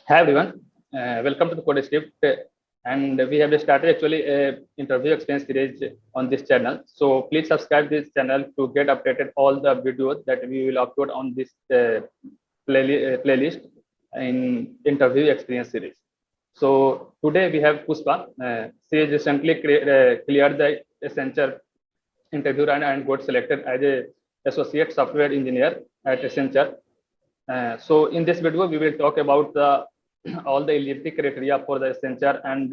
Hi everyone, welcome to the Code Script, and we have started actually a interview experience series on this channel. So please subscribe this channel to get updated all the videos that we will upload on this playlist in interview experience series. So today we have Puspa. She has recently cleared the Accenture interview and got selected as a associate software engineer at Accenture. So in this video, we will talk about all the eligibility criteria for the Accenture and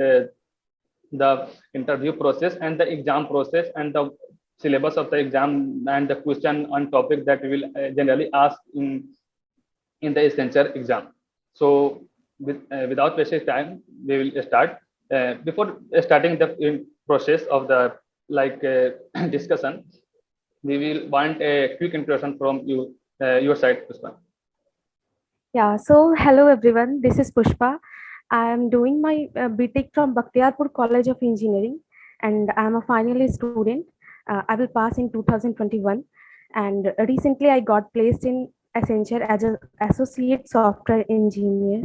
the interview process and the exam process and the syllabus of the exam and the question on topic that we will generally ask in the Accenture exam. So without wasting time, we will start. Before starting the process of the discussion, we will want a quick introduction from you, your side, Puspa. Yeah, so hello everyone, this is Pushpa. I am doing my BTech from Bakhtiarpur College of Engineering and I am a final year student. I will pass in 2021 and recently I got placed in Accenture as an associate software engineer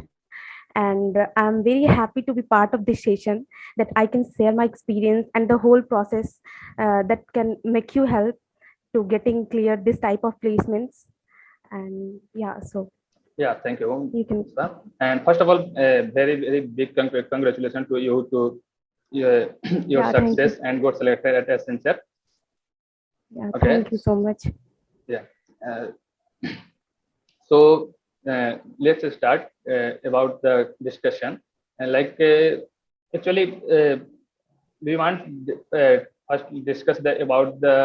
and I am very happy to be part of this session that I can share my experience and the whole process that can make you help to getting clear this type of placements and yeah, so Yeah, thank you. you can. And first of all, very big congratulations to you to your Yeah, thank success you. and got selected at Accenture. Yeah, Okay. thank you so much. Yeah. So let's start about the discussion. And actually, we want first discuss about the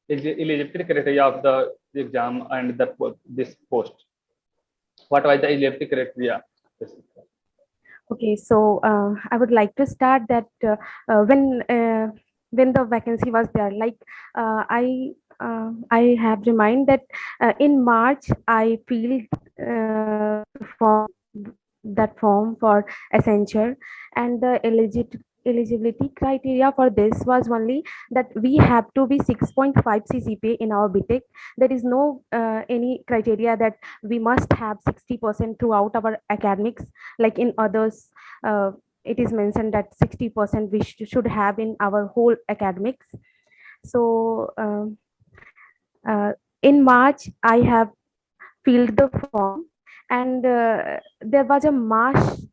eligibility criteria of the exam and this post. What was the eligibility criteria? Okay, so I would like to start that uh, when uh, when the vacancy was there, like I have remind that in March I filled form that form for Accenture, and the eligibility criteria for this was only that we have to be 6.5 CGPA in our BTech. There is no any criteria that we must have 60% throughout our academics, like in others. It is mentioned that 60% we should have in our whole academics. So in March I have filled the form, and there was a mass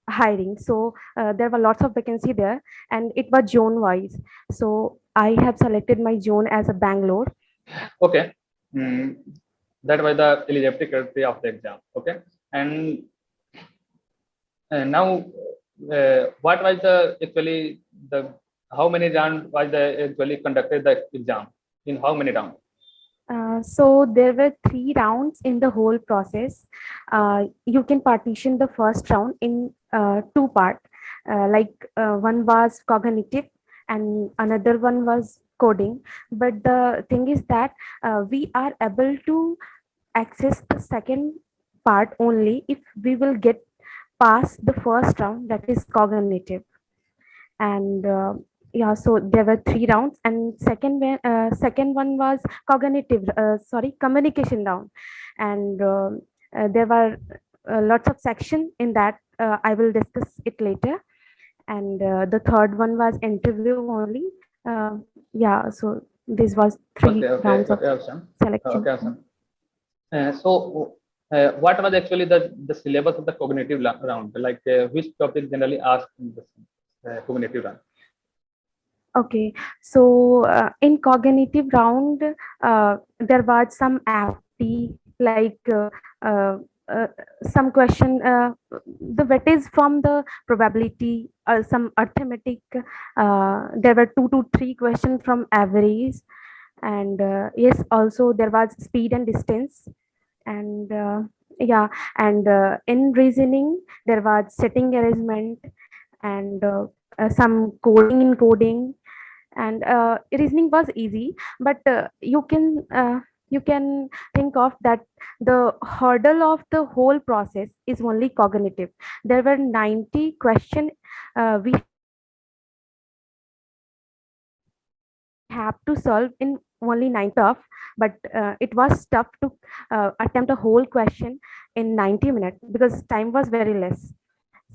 hiring, so there were lots of vacancy there, and it was zone wise, so I have selected my zone as a Bangalore. Okay. Mm, that was the eligibility criteria of the exam. Okay. And now, what was the actually the how many round was the actually conducted the exam in how many rounds? So there were 3 rounds in the whole process. You can partition the first round in two part. One was cognitive and another one was coding. But the thing is that we are able to access the second part only if we will get past the first round, that is cognitive. And yeah, so there were 3 rounds, and second one was cognitive sorry communication round, and there were lots of section in that. I will discuss it later. And the third one was interview only. Yeah, so this was three Okay, rounds of awesome. selection. Okay, awesome. What was actually the syllabus of the cognitive round? Which topic generally asked in the cognitive round? Okay, so in cognitive round, there was some aptitude, uh, uh, some question. The weightage from the probability, some arithmetic. There were 2 to 3 questions from average, and yes, also there was speed and distance, and yeah, and in reasoning there was setting arrangement, and some coding in coding, and reasoning was easy, but you can think of that the hurdle of the whole process is only cognitive. There were 90 questions we have to solve in only 90 tough, but it was tough to attempt a whole question in 90 minutes because time was very less.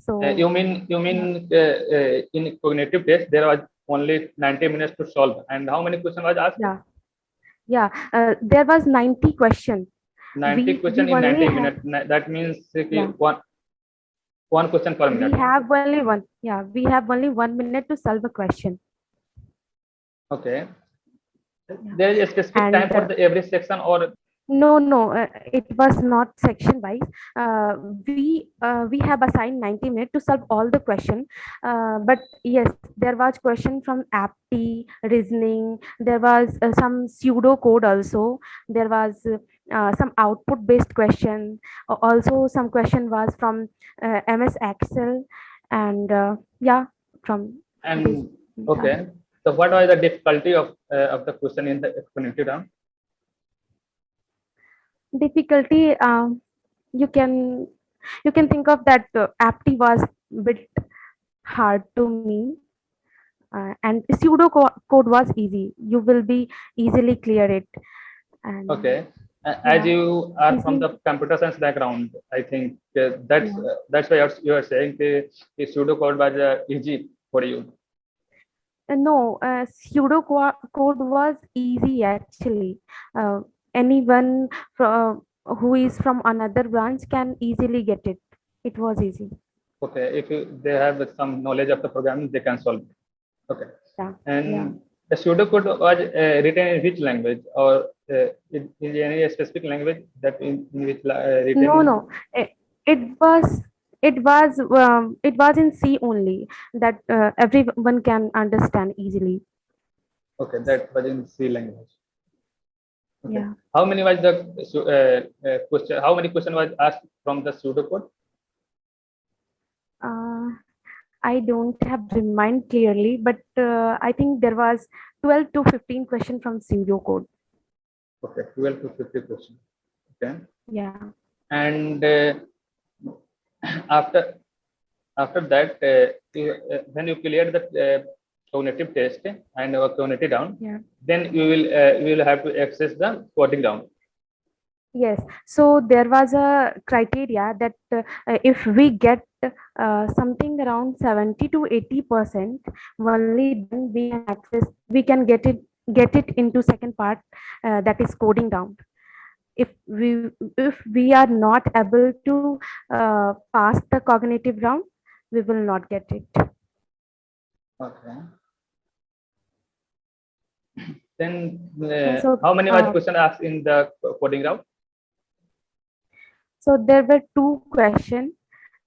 So you mean in cognitive test there was only 90 minutes to solve, and how many questions was asked? yeah, yeah. There was 90 question. 90 We question in only 90 have, minutes. That means yeah, one question per we minute. have only one. Yeah, we have only 1 minute to solve a question. Okay. Yeah. There is a specific time And for the every section, or no, it was not section wise. We have assigned 90 minutes to solve all the question. But yes, there was question from apti, reasoning. There was some pseudo code also. There was some output based question. Also, some question was from MS Excel, and yeah, from this. and okay. So what was the difficulty of the question in the cognitive round? Difficulty, you can think of that apti was bit hard to me, and code was easy. You will be easily clear it. And Okay. As yeah, you are from easy. the computer science background, I think Yeah. that's why you are saying the pseudocode was easy for you. No, code was easy actually. Anyone who is from another branch can easily get it. It was easy. Okay, if they have some knowledge of the programming, they can solve it. Okay, Yeah, yeah. and the pseudocode was written in which language, or is any specific language that in which written No, in? no. It was it was in C only, that everyone can understand easily. Okay, that was in C language. Okay, Yeah. how many was the question? How many question was asked from the pseudocode? Uh, I don't have remind clearly, but I think there was 12 to 15 question from pseudo code. Okay, 12 to 50 questions. Okay, Yeah. and after that, when you clear the cognitive test and cognitive round, Yeah. then you will have to access the coding round. Yes. So there was a criteria that if we get something around 70 to 80%, only then we can access, we can get it into second part, that is coding round. If we are not able to pass the cognitive round, we will not get it. Okay. Then So how many was question asked in the coding round? so there were two questions,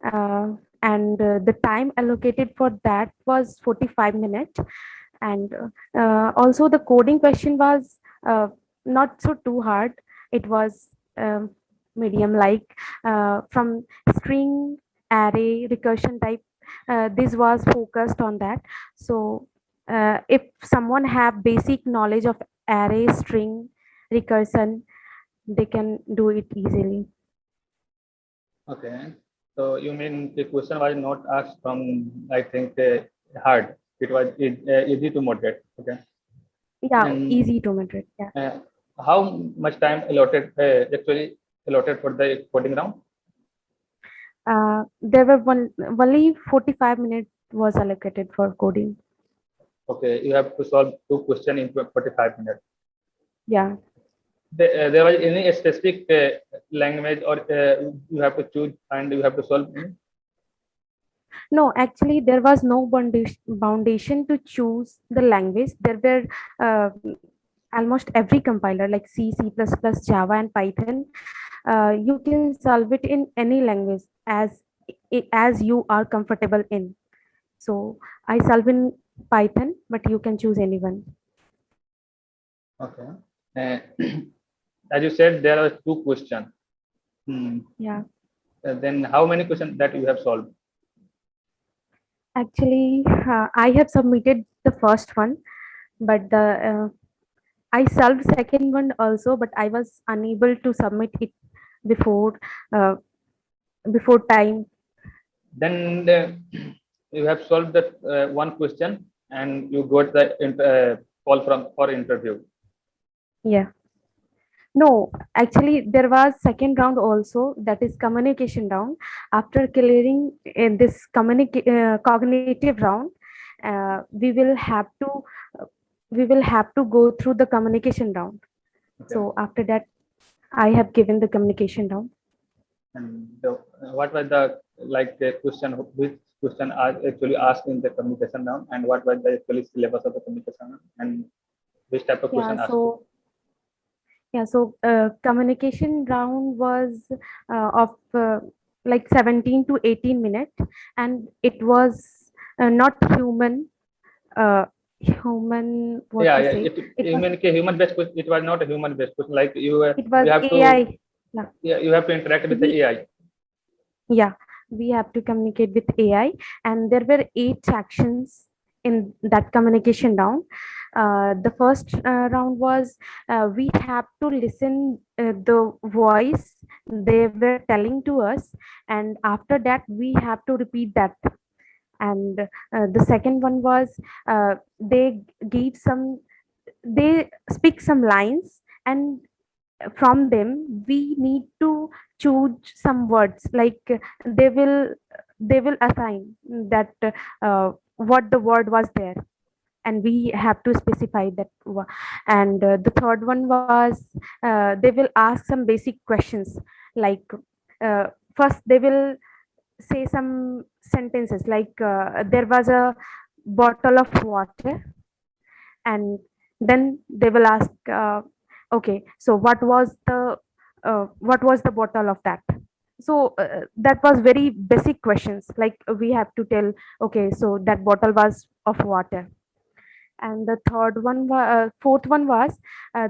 and the time allocated for that was 45 minutes. And also the coding question was not so too hard. It was medium, like from string, array, recursion type. This was focused on that. So if someone have basic knowledge of array, string, recursion, they can do it easily. Okay. So you mean the question was not asked from, I think, hard. It was easy to moderate. Okay. Yeah, And easy to moderate. Yeah. how much time actually allotted for the coding round? There were only 45 minutes was allocated for coding. Okay, you have to solve two questions in 45 minutes. Yeah. There was any specific language, or you have to choose and you have to solve? No, actually, there was no foundation to choose the language. There were almost every compiler like C, C++, Java, and Python. You can solve it in any language as you are comfortable in. So I solve in Python, but you can choose anyone. Okay. Uh, as you said, there are two questions. Yeah. Then how many questions that you have solved? Actually, I have submitted the first one, but I solved second one also, but I was unable to submit it before uh, before time. Then you have solved that one question and you got the call for interview. Yeah. No, actually there was second round also, that is communication round. After clearing this cognitive round, we will have to go through the communication round. Okay. So after that I have given the communication round. And what was the like the question? Which question are actually asked in the communication round, and what was the actually syllabus of the communication round, and which type of Yeah, question asked? communication round was of like 17 to 18 minutes, and it was not human, uh, what Yeah, to yeah. say, It it was human based question. It was not a human based question. Like it was you have to, AI. Yeah, yeah, you have to interact with the we AI. yeah, we have to communicate with AI, and there were 8 sections in that communication round. The first round was we have to listen the voice they were telling to us, and after that we have to repeat that. And the second one was they gave some they speak some lines, and from them we need to choose some words, like they will assign that what the word was there, and we have to specify that. And the third one was they will ask some basic questions, like uh, first they will say some sentences like there was a bottle of water, and then they will ask okay, so what was the bottle of that. So that was very basic questions, like we have to tell, okay, so that bottle was of water. And the fourth one was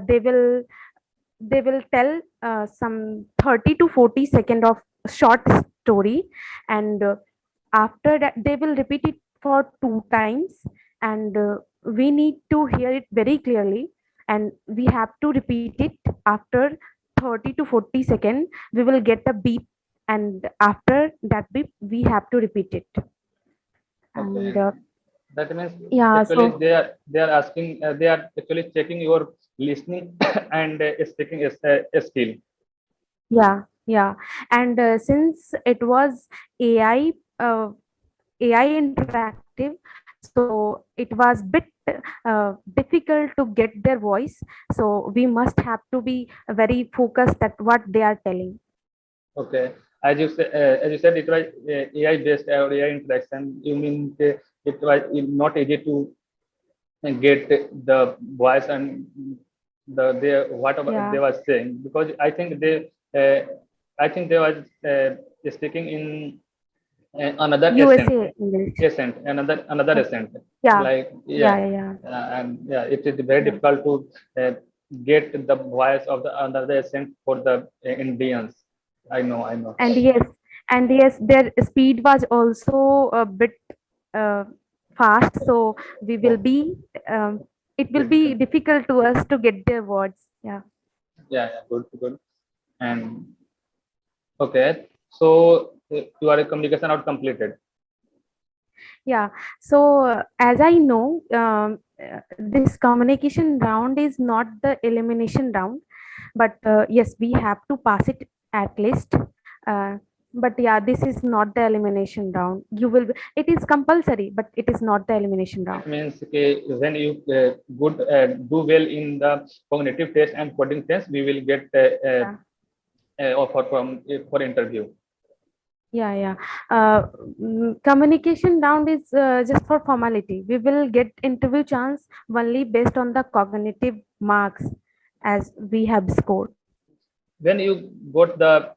they will tell some 30 to 40 second of short story, and after that they will repeat it for 2 times, and we need to hear it very clearly, and we have to repeat it after 30 to 40 second. We will get a beep, and after that beep we have to repeat it. And Okay. That means yeah, actually so they are asking they are actually checking your listening and speaking is a skill. yeah, and since it was ai uh, AI interactive, so it was bit difficult to get their voice. So we must have to be very focused at what they are telling. Okay, as you said, it was AI based or AI interaction. You mean it was not easy to get the voice and they whatever Yeah, they were saying, because uh, I think they was speaking in another USA English. another Yeah, accent, yeah, like yeah, yeah, yeah, and yeah, it is very yeah. difficult to get the voice of the another accent for the Indians. I know. And yes, their speed was also a bit uh, fast. So we will Oh, be, it will be difficult. difficult to us to get their words. Yeah. Yeah, good. And okay, so your communication out completed. Yeah. So as I know, this communication round is not the elimination round, but yes, we have to pass it at least. Uh, but yeah, this is not the elimination round. It is compulsory, but it is not the elimination It round. means okay, when you do well in the cognitive test and coding test, we will get Yeah. offer from for interview. Yeah. Communication round is just for formality. We will get interview chance only based on the cognitive marks as we have scored. When you got the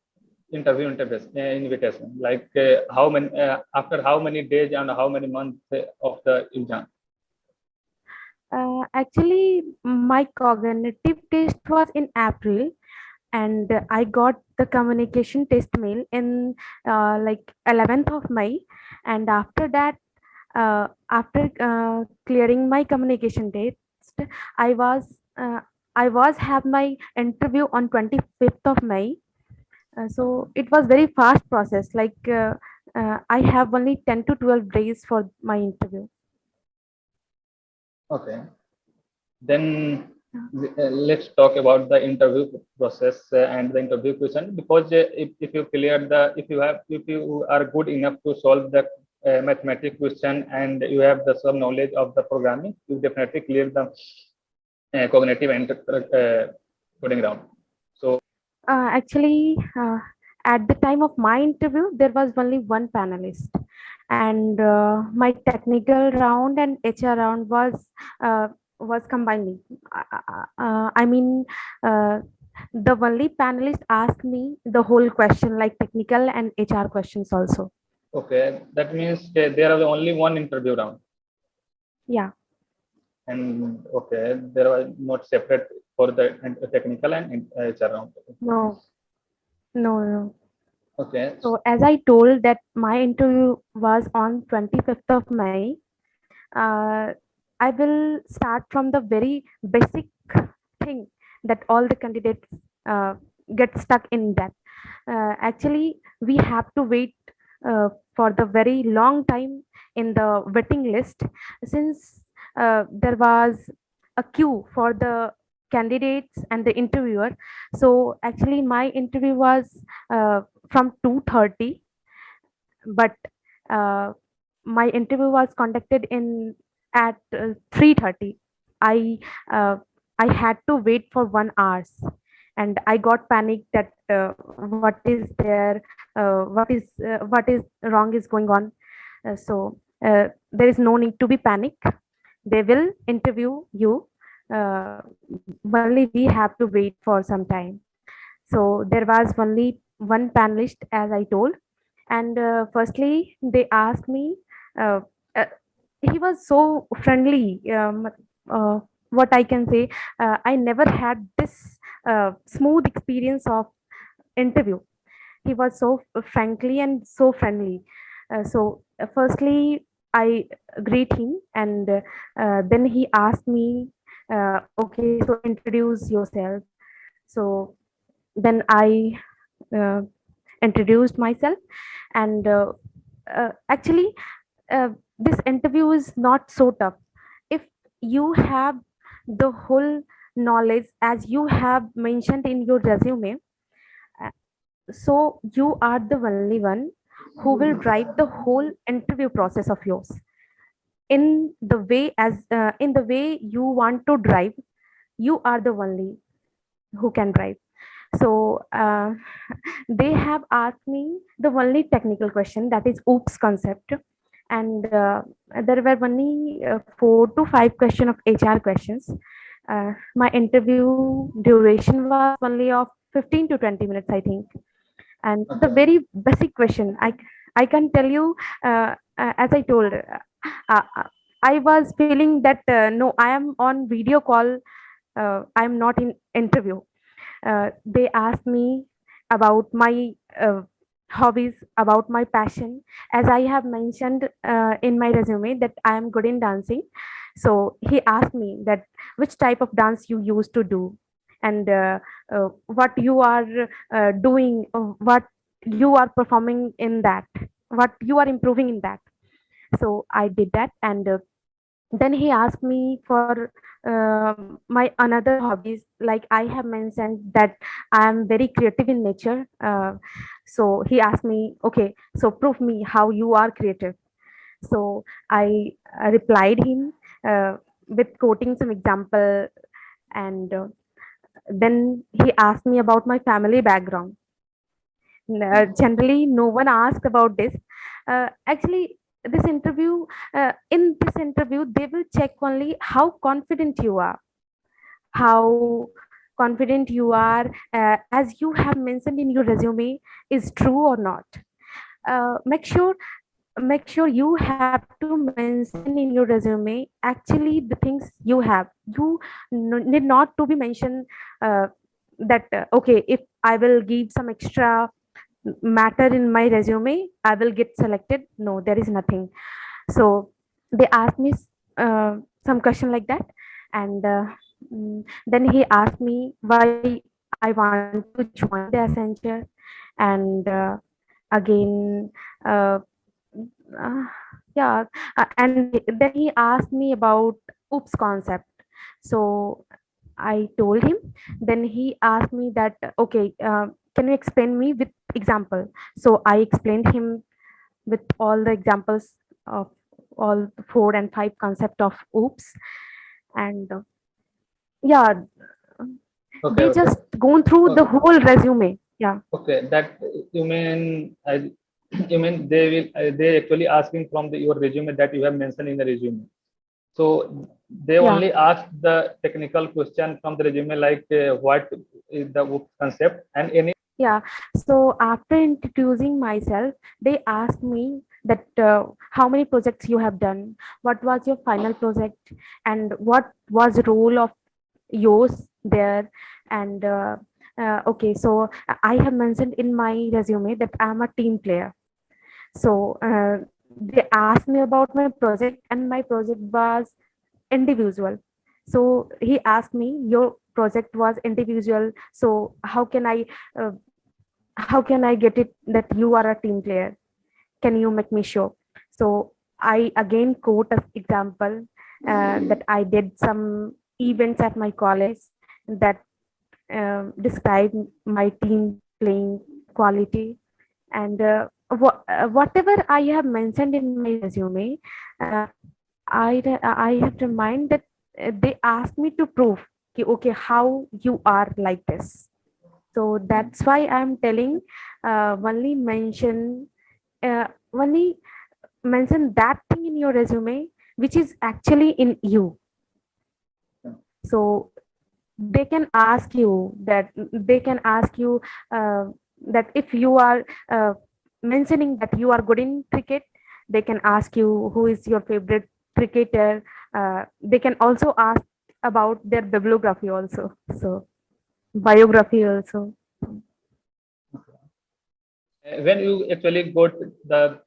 invitation, like how many after how many days and how many months of the exam? Actually, my cognitive test was in April, and I got the communication test mail in like 11th of May. And after that, after clearing my communication test, I was uh, I was have my interview on 25th of May. So it was very fast process. Like I have only 10 to 12 days for my interview. Okay, then. Let's talk about the interview process and the interview question, because if you clear the if you are good enough to solve the mathematics question and you have the some knowledge of the programming, you definitely clear the cognitive and coding round. So Actually, at the time of my interview, there was only one panelist, and my technical round and HR round was combining. I mean, the only panelist asked me the whole question, like technical and HR questions also. okay, that means there are only one interview round. Yeah. And okay, there are not separate for the technical and HR round. No, no. Okay. So as I told that my interview was on 25th of May, uh, I will start from the very basic thing that all the candidates uh, get stuck in that. Actually, we have to wait for the very long time in the waiting list, since there was a queue for the candidates and the interviewer. So actually my interview was from 2:30, but uh, my interview was conducted in at 3:30. I uh, I had to wait for 1 hour, and I got panicked that what is there, what is wrong is going on. There is no need to be panic. They will interview you. Uh, Only we have to wait for some time. So there was only one panelist, as I told, and firstly they asked me. Uh, uh, he was so friendly. What I can say, I never had this smooth experience of interview. He was so frankly and so friendly. Firstly, I greet him, and then he asked me, "Okay, so introduce yourself." So then I uh, introduced myself, and actually, this interview is not so tough if you have the whole knowledge as you have mentioned in your resume. uh, so you are the only one who will drive the whole interview process of yours in the way you want to drive. You are the only who can drive. So they have asked me the only technical question, that is OOPS concept, and there were only 4 to 5 questions of HR questions. My interview duration was only of 15 to 20 minutes, I think. And the Okay. very basic question, I can tell you, as I told, I was feeling that no, I am on video call. I am not in interview. They asked me about my hobbies, about my passion. As I have mentioned in my resume that I am good in dancing. So he asked me that which type of dance you used to do, and what you are doing, what you are performing in that, what you are improving in that. So I did that, and then he asked me for my another hobbies. Like I have mentioned that I am very creative in nature. So he asked me, okay, so prove me how you are creative. So I replied him with quoting some example, and then he asked me about my family background. Generally no one asked about this. Actually, this interview in this interview they will check only how confident you are, how confident you are, as you have mentioned in your resume, is true or not. Make sure you have to mention in your resume actually the things you have. You need not to be mentioned that okay, if I will give some extra matter in my resume, I will get selected. No, there is nothing. So they asked me some question like that, and then he asked me why I want to join the Accenture, and again, uh, uh, yeah, and then he asked me about OOPS concept. So I told him. Then he asked me that, okay, can you explain me with example? So I explained him with all the examples of all the 4 and 5 concept of OOPS. And yeah, Okay, they okay. just gone through the Oh, whole resume. Yeah. okay, that you mean you mean they will they actually asking from your resume that you have mentioned in the resume. So they Yeah. only ask the technical question from the resume, like what is the work concept and any. Yeah. So after introducing myself, they asked me that how many projects you have done, what was your final project, and what was role of yours there. And okay, so I have mentioned in my resume that I'm a team player. So they asked me about my project, and my project was individual. So he asked me, your project was individual, so uh, how can I get it that you are a team player? Can you make me show? So I again quote an example that I did some events at my college that describe my team playing quality. And whatever I have mentioned in my resume, uh, I have remind that they asked me to prove कि, okay, how you are like this. So that's why I'm telling, only mention that thing in your resume which is actually in you. So they can ask you that they can ask you that if you are mentioning that you are good in cricket, they can ask you who is your favorite cricketer. They can also ask about their bibliography also, so biography also. When you actually got the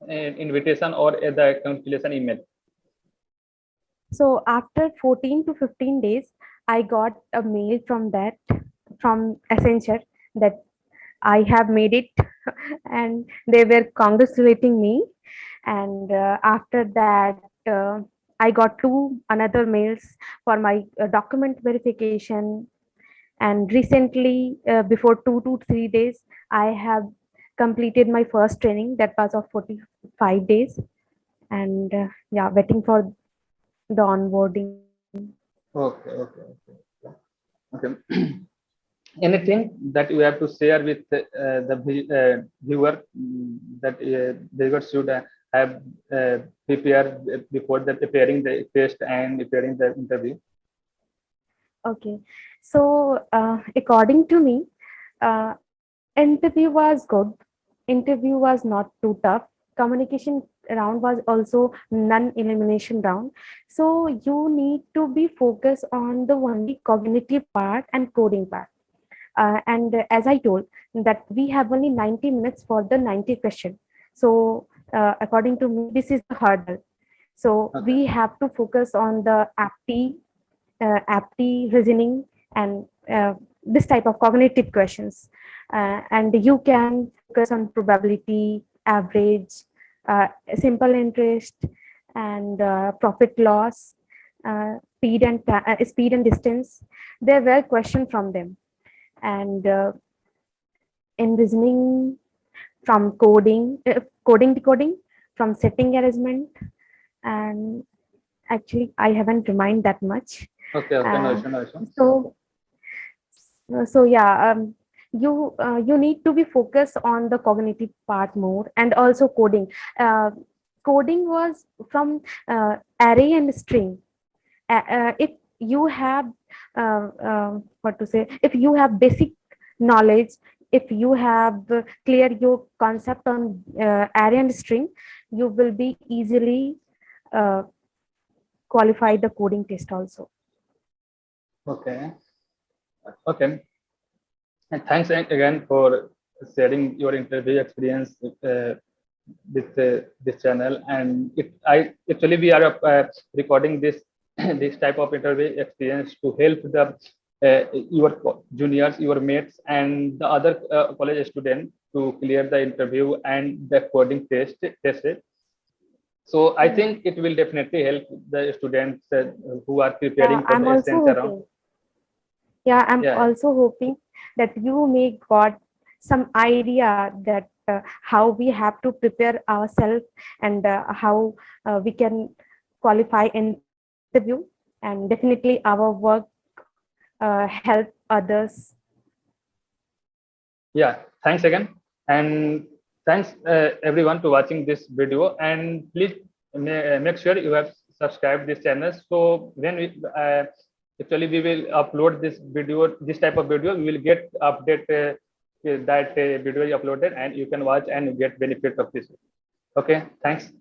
invitation or the congratulation email. So after 14 to 15 days, I got a mail from Accenture that I have made it, and they were congratulating me. And after that, I got two another mails for my document verification. And recently, before 2 to 3 days, I have completed my first training that was of 45 days. And yeah, waiting for the onboarding. Okay, okay, okay. Okay. Anything that you have to share with viewer, that viewer should have prepared before the preparing the test and preparing the interview. Okay, so according to me, uh, interview was good. Interview was not too tough. Communication round was also non-elimination round. So you need to be focused on the only cognitive part and coding part. And as I told, that we have only 90 minutes for the 90 question. So according to me, this is the hurdle. So Okay. we have to focus on the apti reasoning, and this type of cognitive questions. And you can focus on probability, average, simple interest, and profit loss, speed and distance. There were questions from them. And in reasoning, from coding decoding, from setting arrangement. And actually I haven't reminded that much. Okay, okay, no uh, issue, no issue. so so yeah, you need to be focused on the cognitive part more, and also coding. Coding was from array and string. If you have what to say, if you have basic knowledge, if you have clear your concept on array and string, you will be easily uh, qualify the coding test also. Okay, okay. And thanks again for sharing your interview experience with this channel. And I actually we are recording this this type of interview experience to help the your juniors, your mates, and the other college students to clear the interview and the coding test. So I Hmm. think it will definitely help the students who are Yeah, preparing for I'm the also Accenture round. hoping. Yeah, I'm Yeah, also hoping that you may got some idea that how we have to prepare ourselves and how we can qualify in interview, and definitely our work help others. yeah. Thanks again, and thanks everyone to watching this video. And please make sure you have subscribed this channel. So when we actually we will upload this video, this type of video, we will get update that video is uploaded, and you can watch and get benefit of this. Okay, thanks.